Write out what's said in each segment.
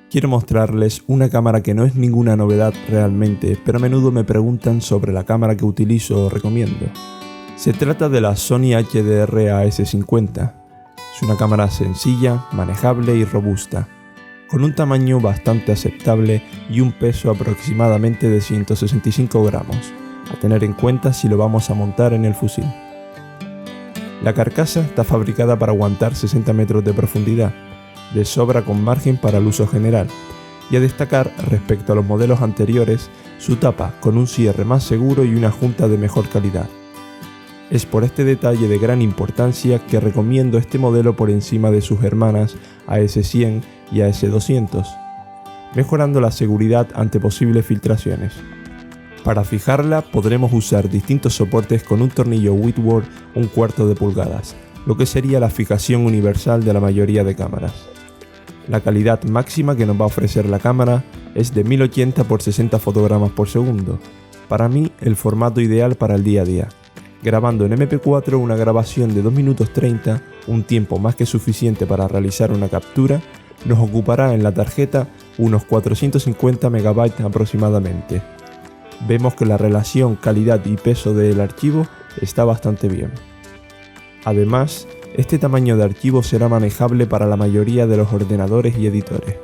Quiero mostrarles una cámara que no es ninguna novedad realmente, pero a menudo me preguntan sobre la cámara que utilizo o recomiendo. Se trata de la Sony HDR-AS50. Es una cámara sencilla, manejable y robusta, con un tamaño bastante aceptable y un peso aproximadamente de 165 gramos, a tener en cuenta si lo vamos a montar en el fusil. La carcasa está fabricada para aguantar 60 metros de profundidad, de sobra con margen para el uso general, y a destacar respecto a los modelos anteriores, su tapa con un cierre más seguro y una junta de mejor calidad. Es por este detalle de gran importancia que recomiendo este modelo por encima de sus hermanas AS100 y AS200, mejorando la seguridad ante posibles filtraciones. Para fijarla podremos usar distintos soportes con un tornillo Whitworth 1/4 de pulgadas, lo que sería la fijación universal de la mayoría de cámaras. La calidad máxima que nos va a ofrecer la cámara es de 1080 x 60 fotogramas por segundo, para mí el formato ideal para el día a día. Grabando en MP4 una grabación de 2 minutos 30, un tiempo más que suficiente para realizar una captura, nos ocupará en la tarjeta unos 450 MB aproximadamente. Vemos que la relación calidad y peso del archivo está bastante bien. Además, este tamaño de archivo será manejable para la mayoría de los ordenadores y editores.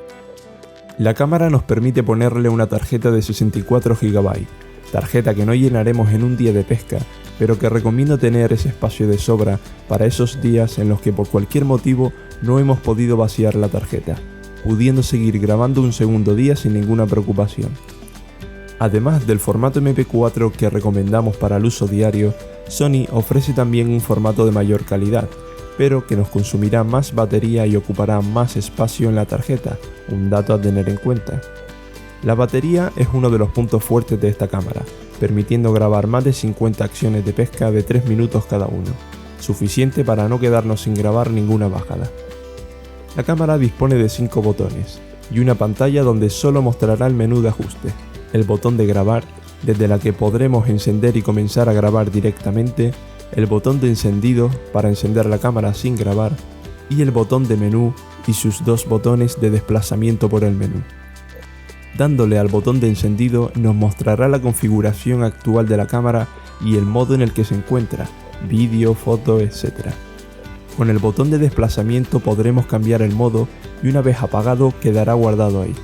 La cámara nos permite ponerle una tarjeta de 64 GB, tarjeta que no llenaremos en un día de pesca, pero que recomiendo tener ese espacio de sobra para esos días en los que por cualquier motivo no hemos podido vaciar la tarjeta, pudiendo seguir grabando un segundo día sin ninguna preocupación. Además del formato MP4 que recomendamos para el uso diario, Sony ofrece también un formato de mayor calidad, pero que nos consumirá más batería y ocupará más espacio en la tarjeta, un dato a tener en cuenta. La batería es uno de los puntos fuertes de esta cámara, permitiendo grabar más de 50 acciones de pesca de 3 minutos cada uno, suficiente para no quedarnos sin grabar ninguna bajada. La cámara dispone de 5 botones y una pantalla donde solo mostrará el menú de ajuste, el botón de grabar, desde la que podremos encender y comenzar a grabar directamente, el botón de encendido para encender la cámara sin grabar y el botón de menú y sus 2 botones de desplazamiento por el menú. Dándole al botón de encendido nos mostrará la configuración actual de la cámara y el modo en el que se encuentra, vídeo, foto, etc. Con el botón de desplazamiento podremos cambiar el modo y una vez apagado quedará guardado ahí.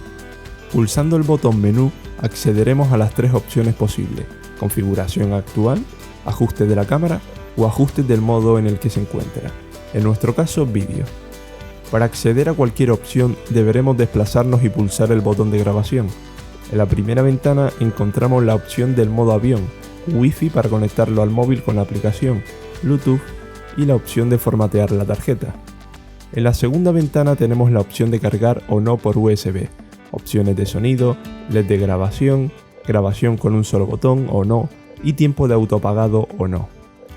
Pulsando el botón menú accederemos a las 3 opciones posibles: configuración actual, ajuste de la cámara o ajustes del modo en el que se encuentra, en nuestro caso vídeo. Para acceder a cualquier opción deberemos desplazarnos y pulsar el botón de grabación. En la primera ventana encontramos la opción del modo avión, Wi-Fi para conectarlo al móvil con la aplicación, Bluetooth y la opción de formatear la tarjeta. En la segunda ventana tenemos la opción de cargar o no por USB, opciones de sonido, LED de grabación, grabación con un solo botón o no y tiempo de autoapagado o no.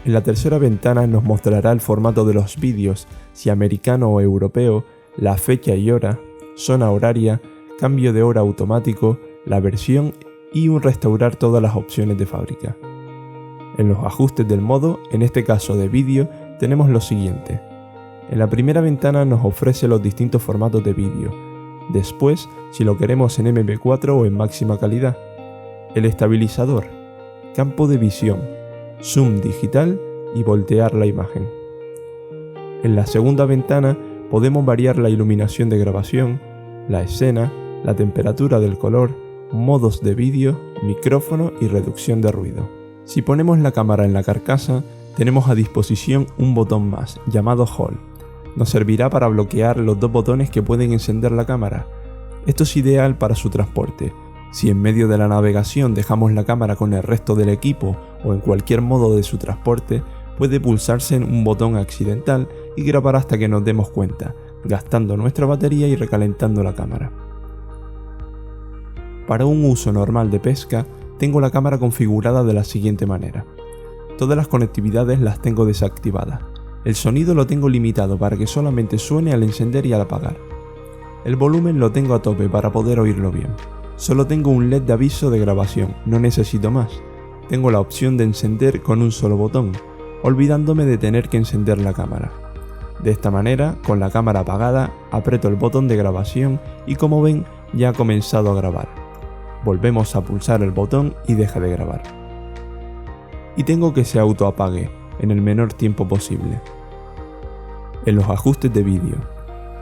En la tercera ventana nos mostrará el formato de los vídeos, si americano o europeo, la fecha y hora, zona horaria, cambio de hora automático, la versión y un restaurar todas las opciones de fábrica. En los ajustes del modo, en este caso de vídeo, tenemos lo siguiente. En la primera ventana nos ofrece los distintos formatos de vídeo. Después, si lo queremos en MP4 o en máxima calidad. El estabilizador, campo de visión, zoom digital y voltear la imagen. En la segunda ventana podemos variar la iluminación de grabación, la escena, la temperatura del color, modos de vídeo, micrófono y reducción de ruido. Si ponemos la cámara en la carcasa, tenemos a disposición un botón más, llamado Hold. Nos servirá para bloquear los 2 botones que pueden encender la cámara. Esto es ideal para su transporte. Si en medio de la navegación dejamos la cámara con el resto del equipo o en cualquier modo de su transporte, puede pulsarse en un botón accidental y grabar hasta que nos demos cuenta, gastando nuestra batería y recalentando la cámara. Para un uso normal de pesca, tengo la cámara configurada de la siguiente manera. Todas las conectividades las tengo desactivadas. El sonido lo tengo limitado para que solamente suene al encender y al apagar. El volumen lo tengo a tope para poder oírlo bien. Solo tengo un LED de aviso de grabación, no necesito más. Tengo la opción de encender con un solo botón, olvidándome de tener que encender la cámara. De esta manera, con la cámara apagada, aprieto el botón de grabación y como ven, ya ha comenzado a grabar. Volvemos a pulsar el botón y deja de grabar. Y tengo que se autoapague en el menor tiempo posible. En los ajustes de vídeo.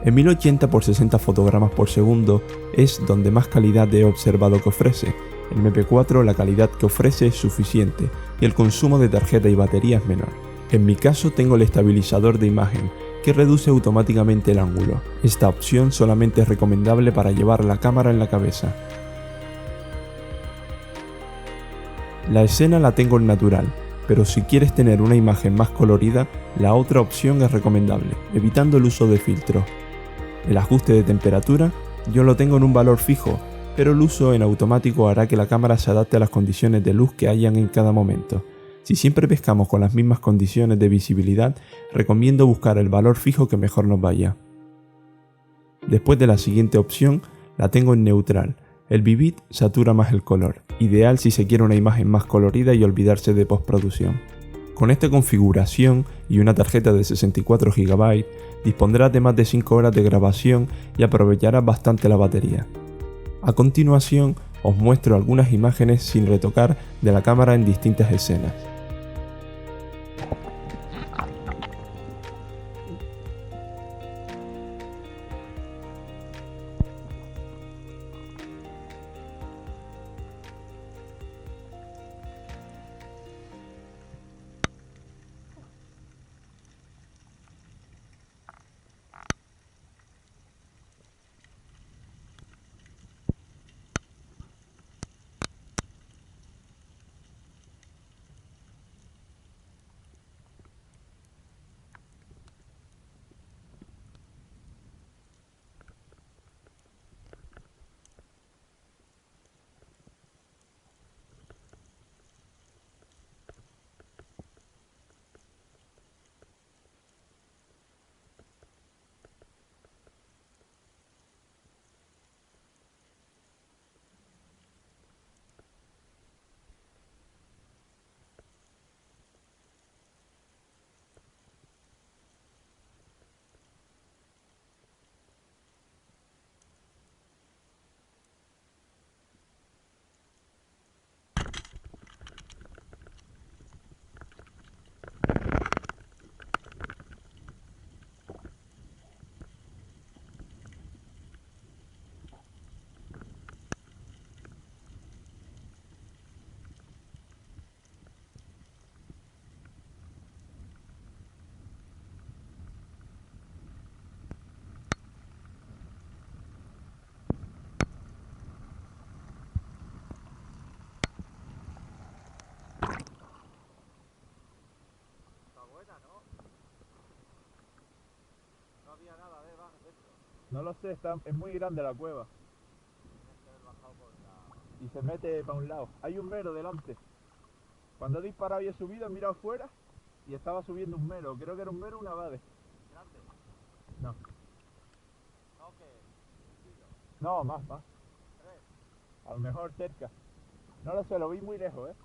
En 1080x60 fotogramas por segundo es donde más calidad he observado que ofrece. En MP4 la calidad que ofrece es suficiente y el consumo de tarjeta y batería es menor. En mi caso tengo el estabilizador de imagen, que reduce automáticamente el ángulo. Esta opción solamente es recomendable para llevar la cámara en la cabeza. La escena la tengo en natural, pero si quieres tener una imagen más colorida, la otra opción es recomendable, evitando el uso de filtros. El ajuste de temperatura, yo lo tengo en un valor fijo, pero el uso en automático hará que la cámara se adapte a las condiciones de luz que hayan en cada momento. Si siempre pescamos con las mismas condiciones de visibilidad, recomiendo buscar el valor fijo que mejor nos vaya. Después de la siguiente opción, la tengo en neutral. El Vivid satura más el color, ideal si se quiere una imagen más colorida y olvidarse de postproducción. Con esta configuración y una tarjeta de 64 GB, dispondrás de más de 5 horas de grabación y aprovecharás bastante la batería. A continuación, os muestro algunas imágenes sin retocar de la cámara en distintas escenas. No lo sé, es muy grande la cueva. Y se mete para un lado. Hay un mero delante. Cuando he disparado y he subido, he mirado fuera y estaba subiendo un mero. Creo que era un mero o una bade. ¿Grande? No. No, que un kilo. No, más. 3. A lo mejor cerca. No lo sé, lo vi muy lejos, ¿eh?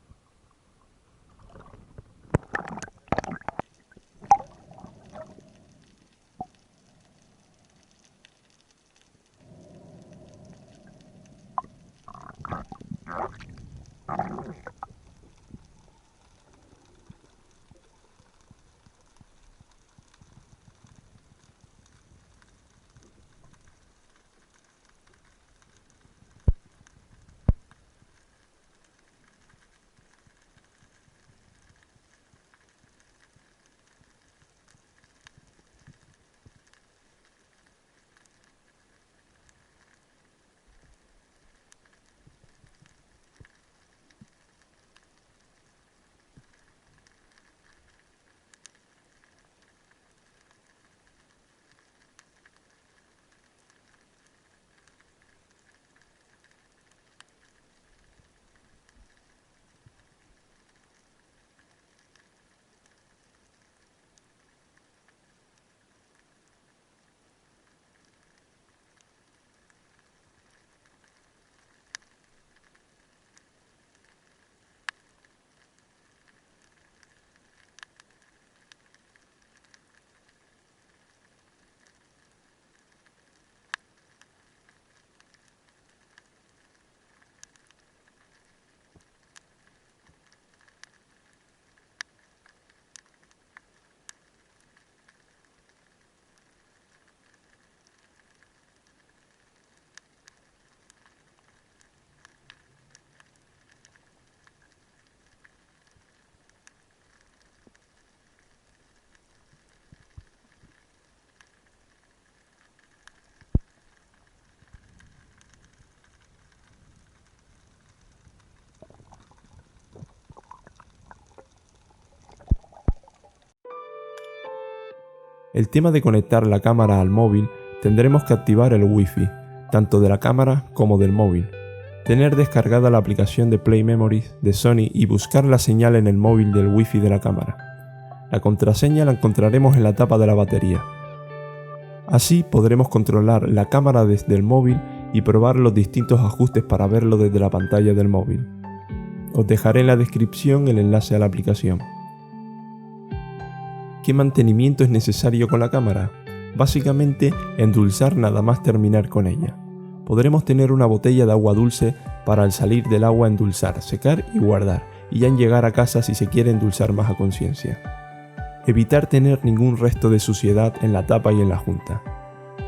El tema de conectar la cámara al móvil, tendremos que activar el Wi-Fi, tanto de la cámara como del móvil. Tener descargada la aplicación de Play Memories de Sony y buscar la señal en el móvil del Wi-Fi de la cámara. La contraseña la encontraremos en la tapa de la batería. Así podremos controlar la cámara desde el móvil y probar los distintos ajustes para verlo desde la pantalla del móvil. Os dejaré en la descripción el enlace a la aplicación. ¿Qué mantenimiento es necesario con la cámara? Básicamente, endulzar nada más terminar con ella. Podremos tener una botella de agua dulce para al salir del agua endulzar, secar y guardar, y ya en llegar a casa si se quiere endulzar más a conciencia. Evitar tener ningún resto de suciedad en la tapa y en la junta.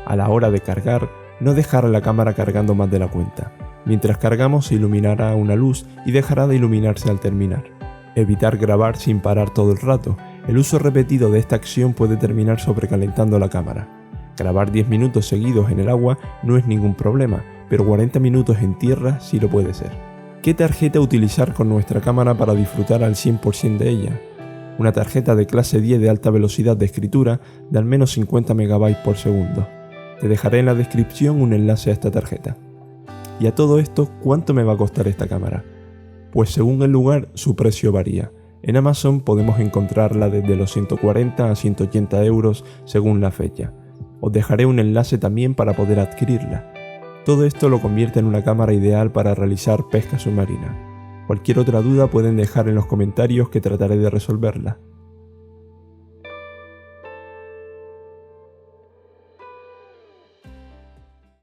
A la hora de cargar, no dejar la cámara cargando más de la cuenta. Mientras cargamos se iluminará una luz y dejará de iluminarse al terminar. Evitar grabar sin parar todo el rato. El uso repetido de esta acción puede terminar sobrecalentando la cámara. Grabar 10 minutos seguidos en el agua no es ningún problema, pero 40 minutos en tierra sí lo puede ser. ¿Qué tarjeta utilizar con nuestra cámara para disfrutar al 100% de ella? Una tarjeta de clase 10 de alta velocidad de escritura de al menos 50 MB por segundo. Te dejaré en la descripción un enlace a esta tarjeta. Y a todo esto, ¿cuánto me va a costar esta cámara? Pues según el lugar, su precio varía. En Amazon podemos encontrarla desde los 140 a 180 euros según la fecha. Os dejaré un enlace también para poder adquirirla. Todo esto lo convierte en una cámara ideal para realizar pesca submarina. Cualquier otra duda pueden dejar en los comentarios que trataré de resolverla.